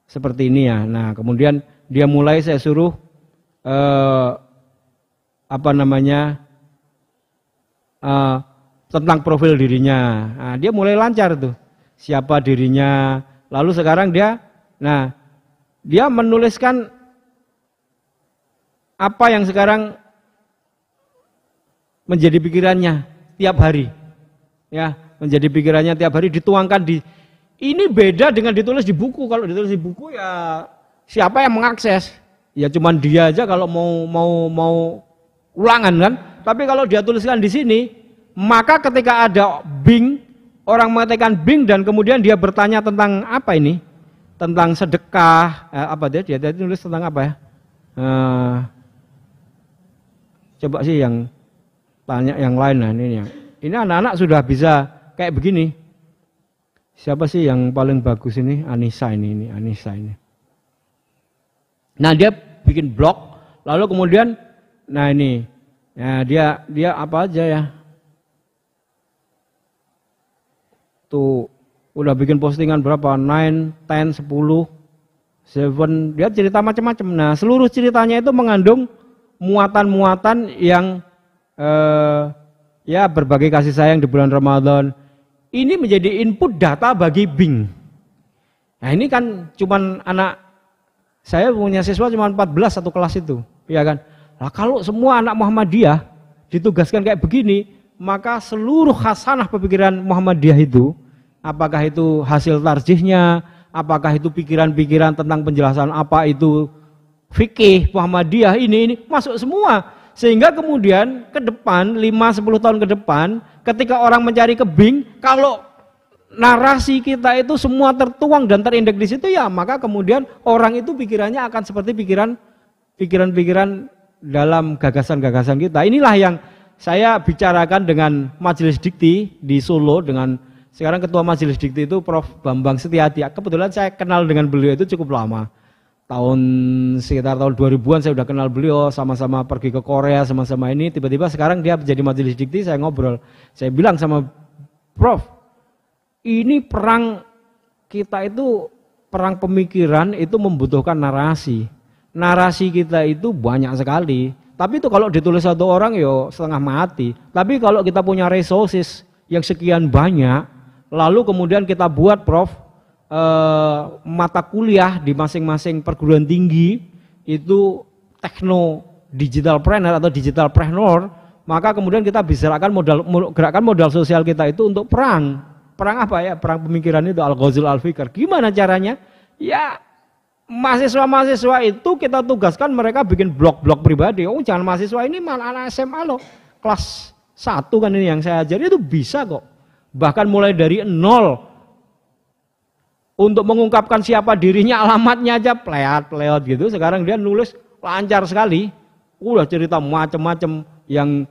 seperti ini ya. Nah, kemudian dia mulai saya suruh tentang profil dirinya. Nah, dia mulai lancar tuh. Siapa dirinya. Lalu sekarang dia menuliskan apa yang sekarang menjadi pikirannya tiap hari. Ya, menjadi pikirannya tiap hari dituangkan di ini beda dengan ditulis di buku. Kalau ditulis di buku ya siapa yang mengakses? Ya cuman dia aja kalau mau ulangan kan. Tapi kalau dia tuliskan di sini, maka ketika ada Bing, orang mengetikkan Bing dan kemudian dia bertanya tentang apa ini? Tentang sedekah, dia tulis tentang apa ya? Coba sih yang tanya yang lain lah ini anak-anak sudah bisa kayak begini. Siapa sih yang paling bagus ini? Anissa ini. Nah, dia bikin blog, lalu kemudian dia apa aja ya? Tuh udah bikin postingan berapa? 9, 10, 10, 7, dia cerita macam-macam. Nah, seluruh ceritanya itu mengandung muatan-muatan yang ya berbagai kasih sayang di bulan Ramadan. Ini menjadi input data bagi Bing. Nah, ini kan cuman saya punya siswa cuma 14 satu kelas itu, ya kan? Nah, kalau semua anak Muhammadiyah ditugaskan kayak begini, maka seluruh khasanah pemikiran Muhammadiyah itu, apakah itu hasil tarjihnya, apakah itu pikiran-pikiran tentang penjelasan apa itu fikih Muhammadiyah ini masuk semua. Sehingga kemudian ke depan 5-10 tahun ke depan ketika orang mencari ke Bing, kalau narasi kita itu semua tertuang dan terindeks di situ ya, maka kemudian orang itu pikirannya akan seperti pikiran-pikiran dalam gagasan-gagasan kita. Inilah yang saya bicarakan dengan Majelis Dikti di Solo dengan sekarang ketua Majelis Dikti itu Prof. Bambang Setiadi. Kebetulan saya kenal dengan beliau itu cukup lama. Sekitar tahun 2000-an saya udah kenal beliau, sama-sama pergi ke Korea, sama-sama ini, tiba-tiba sekarang dia menjadi Majelis Dikti, saya ngobrol. Saya bilang sama Prof, ini perang kita itu, perang pemikiran itu membutuhkan narasi. Narasi kita itu banyak sekali, tapi itu kalau ditulis satu orang ya setengah mati. Tapi kalau kita punya resources yang sekian banyak, lalu kemudian kita buat Prof, mata kuliah di masing-masing perguruan tinggi itu tekno digitalpreneur atau digitalpreneur, maka kemudian kita bisa gerakan modal sosial kita itu untuk perang apa ya, perang pemikiran itu, al-ghazul al-fikr. Gimana caranya? Ya mahasiswa-mahasiswa itu kita tugaskan mereka bikin blog-blog pribadi. Oh, jangan mahasiswa ini malah anak SMA loh, kelas 1 kan ini yang saya ajari itu bisa kok, bahkan mulai dari nol. Untuk mengungkapkan siapa dirinya, alamatnya aja pleot gitu. Sekarang dia nulis lancar sekali. Udah cerita macam-macam yang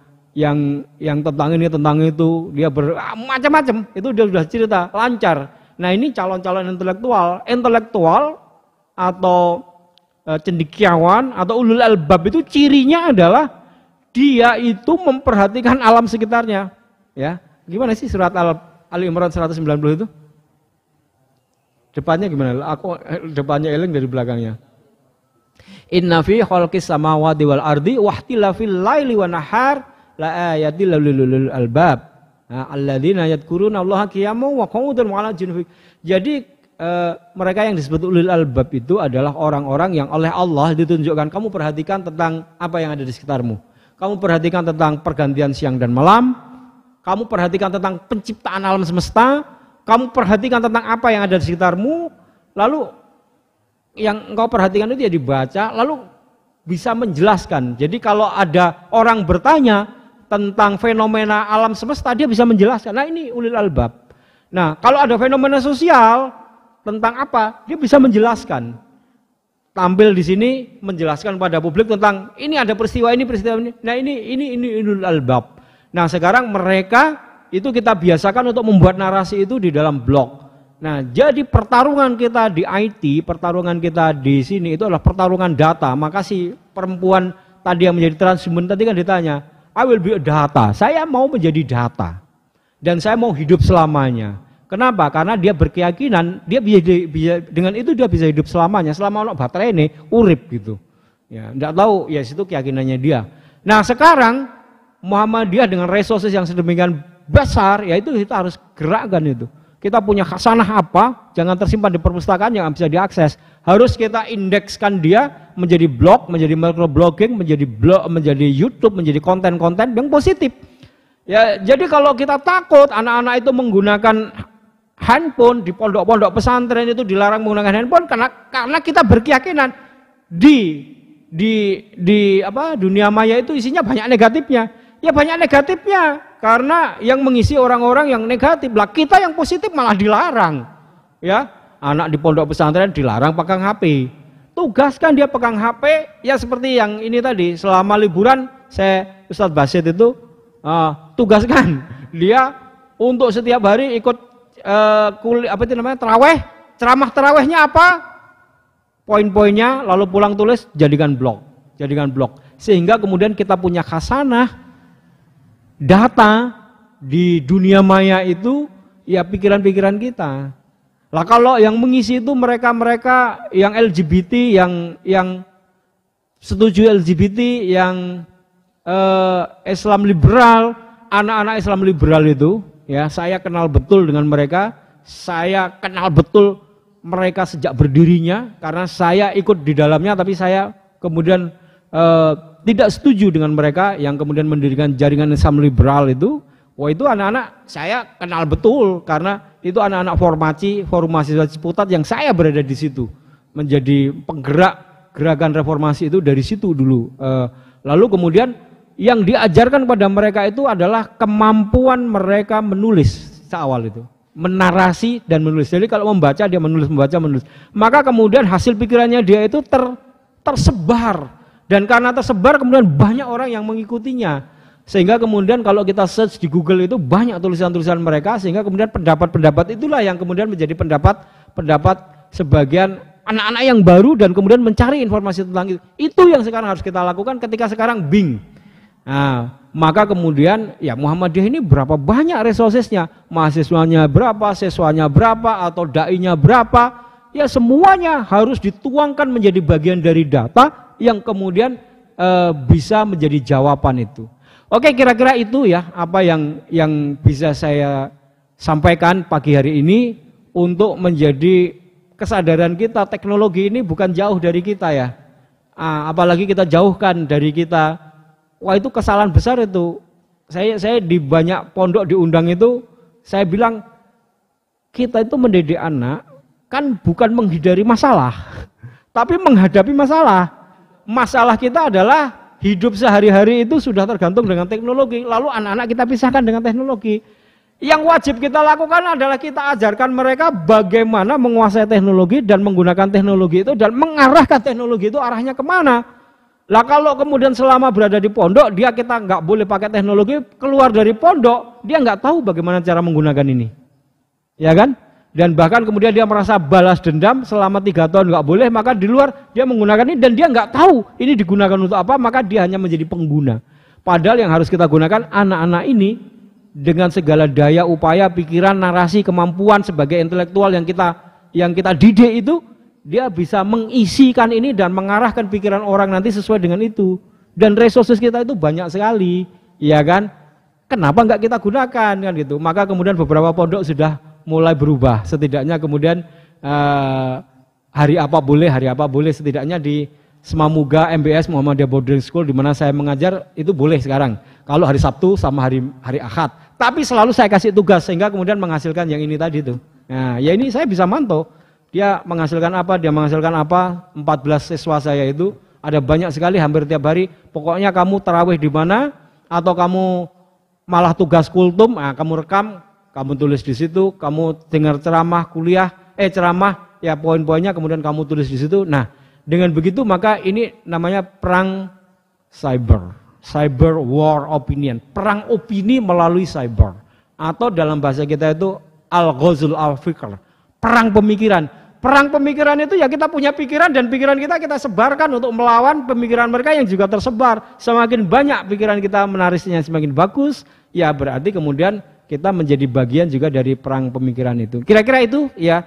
tentang ini tentang itu, dia macam-macam. Itu dia sudah cerita lancar. Nah, ini calon-calon intelektual atau cendekiawan atau ulul albab itu cirinya adalah dia itu memperhatikan alam sekitarnya. Ya, gimana sih surat Ali Imran 190 itu? Depannya gimana? Depannya eling dari belakangnya. Inna fi khalqis samawati wal ardi wa ikhtilafil laili wan nahar la ayatil lil albab. Alladzina yadhkuruna Allaha qiyaman wa qu'udan wa 'ala junubihim. Jadi mereka yang disebut ulul albab itu adalah orang-orang yang oleh Allah ditunjukkan, kamu perhatikan tentang apa yang ada di sekitarmu. Kamu perhatikan tentang pergantian siang dan malam. Kamu perhatikan tentang penciptaan alam semesta. Kamu perhatikan tentang apa yang ada di sekitarmu, lalu yang engkau perhatikan itu ya dibaca, lalu bisa menjelaskan. Jadi kalau ada orang bertanya tentang fenomena alam semesta, dia bisa menjelaskan. Nah, ini ulil albab. Nah, kalau ada fenomena sosial tentang apa, dia bisa menjelaskan. Tampil di sini menjelaskan pada publik tentang ini ada peristiwa ini. Nah, ini ulil albab. Nah, sekarang mereka itu kita biasakan untuk membuat narasi itu di dalam blog. Nah, jadi pertarungan kita di IT, pertarungan kita di sini itu adalah pertarungan data. Maka si perempuan tadi yang menjadi transhuman tadi kan ditanya, I will be a data. Saya mau menjadi data. Dan saya mau hidup selamanya. Kenapa? Karena dia berkeyakinan, dia bisa dengan itu dia bisa hidup selamanya. Selama ono baterai ini, urip gitu. Ya, enggak tahu, ya situ keyakinannya dia. Nah, sekarang Muhammadiyah dengan resources yang sedemikian besar, ya itu kita harus gerakkan itu. Kita punya khasanah apa, jangan tersimpan di perpustakaan yang bisa diakses. Harus kita indekskan dia menjadi blog, menjadi microblogging, menjadi blog, menjadi YouTube, menjadi konten-konten yang positif. Ya, jadi kalau kita takut anak-anak itu menggunakan handphone di pondok-pondok pesantren itu dilarang menggunakan handphone karena kita berkeyakinan di dunia maya itu isinya banyak negatifnya. Ya banyak negatifnya karena yang mengisi orang-orang yang negatif. Lah kita yang positif malah dilarang. Ya, anak di pondok pesantren dilarang pegang HP. Tugaskan dia pegang HP ya seperti yang ini tadi. Selama liburan saya Ustadz Basit itu tugaskan dia untuk setiap hari ikut taraweh. Ceramah tarawehnya apa? Poin-poinnya, lalu pulang tulis, jadikan blog. Sehingga kemudian kita punya khasanah data di dunia maya itu, ya pikiran-pikiran kita. Lah kalau yang mengisi itu mereka-mereka yang LGBT, yang setuju LGBT, yang Islam liberal, anak-anak Islam liberal itu, ya saya kenal betul dengan mereka, saya kenal betul mereka sejak berdirinya karena saya ikut di dalamnya, tapi saya kemudian tidak setuju dengan mereka yang kemudian mendirikan jaringan Islam liberal itu. Wah itu anak-anak saya kenal betul karena itu anak-anak forum mahasiswa Ciputat yang saya berada di situ menjadi penggerak gerakan reformasi itu dari situ dulu. Lalu kemudian yang diajarkan pada mereka itu adalah kemampuan mereka menulis seawal itu. Menarasi dan menulis. Jadi kalau membaca dia menulis. Maka kemudian hasil pikirannya dia itu tersebar. Dan karena tersebar kemudian banyak orang yang mengikutinya. Sehingga kemudian kalau kita search di Google itu banyak tulisan-tulisan mereka. Sehingga kemudian pendapat-pendapat itulah yang kemudian menjadi pendapat sebagian anak-anak yang baru dan kemudian mencari informasi tentang itu. Itu yang sekarang harus kita lakukan ketika sekarang Bing. Nah, maka kemudian ya Muhammadiyah ini berapa banyak resourcesnya, mahasiswanya berapa, siswanya berapa, atau dai-nya berapa, ya semuanya harus dituangkan menjadi bagian dari data yang kemudian bisa menjadi jawaban itu. Oke, kira-kira itu ya apa yang bisa saya sampaikan pagi hari ini untuk menjadi kesadaran kita. Teknologi ini bukan jauh dari kita ya, apalagi kita jauhkan dari kita. Wah itu kesalahan besar itu. Saya di banyak pondok diundang itu, saya bilang kita itu mendidik anak kan bukan menghindari masalah, tapi menghadapi masalah. Masalah kita adalah hidup sehari-hari itu sudah tergantung dengan teknologi. Lalu anak-anak kita pisahkan dengan teknologi. Yang wajib kita lakukan adalah kita ajarkan mereka bagaimana menguasai teknologi dan menggunakan teknologi itu dan mengarahkan teknologi itu arahnya kemana. Lah kalau kemudian selama berada di pondok kita nggak boleh pakai teknologi, keluar dari pondok dia nggak tahu bagaimana cara menggunakan ini, ya kan? Dan bahkan kemudian dia merasa balas dendam selama 3 tahun nggak boleh, maka di luar dia menggunakan ini dan dia nggak tahu ini digunakan untuk apa, maka dia hanya menjadi pengguna. Padahal yang harus kita gunakan anak-anak ini dengan segala daya, upaya, pikiran, narasi, kemampuan sebagai intelektual yang kita didik itu. Dia bisa mengisikan ini dan mengarahkan pikiran orang nanti sesuai dengan itu. Dan resources kita itu banyak sekali, ya kan? Kenapa enggak kita gunakan kan gitu? Maka kemudian beberapa pondok sudah mulai berubah. Setidaknya kemudian hari apa boleh setidaknya di Semamuga MBS Muhammadiyah Boarding School di mana saya mengajar itu boleh sekarang. Kalau hari Sabtu sama hari Ahad. Tapi selalu saya kasih tugas sehingga kemudian menghasilkan yang ini tadi tuh. Nah, ya ini saya bisa mantau. Dia menghasilkan apa, 14 siswa saya itu, ada banyak sekali hampir tiap hari, pokoknya kamu tarawih di mana, atau kamu malah tugas kultum, kamu rekam, kamu tulis di situ, kamu dengar ceramah, ceramah, ya poin-poinnya kemudian kamu tulis di situ. Nah, dengan begitu maka ini namanya perang cyber war opinion, perang opini melalui cyber, atau dalam bahasa kita itu al-ghazul al-fikr, perang pemikiran. Perang pemikiran itu ya kita punya pikiran dan pikiran kita sebarkan untuk melawan pemikiran mereka yang juga tersebar. Semakin banyak pikiran kita menarisnya semakin bagus, ya berarti kemudian kita menjadi bagian juga dari perang pemikiran itu. Kira-kira itu ya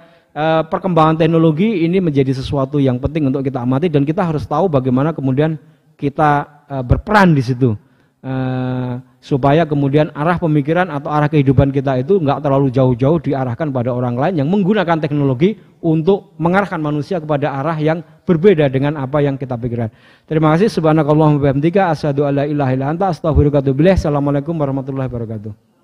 perkembangan teknologi ini menjadi sesuatu yang penting untuk kita amati dan kita harus tahu bagaimana kemudian kita berperan di situ. Supaya kemudian arah pemikiran atau arah kehidupan kita itu nggak terlalu jauh-jauh diarahkan pada orang lain yang menggunakan teknologi untuk mengarahkan manusia kepada arah yang berbeda dengan apa yang kita pikirkan. Terima kasih. Subhanakallahumma wa bihamdika asyhadu alla ilaha illa anta astaghfiruka wa atubu ilaik. Assalamualaikum warahmatullahi wabarakatuh.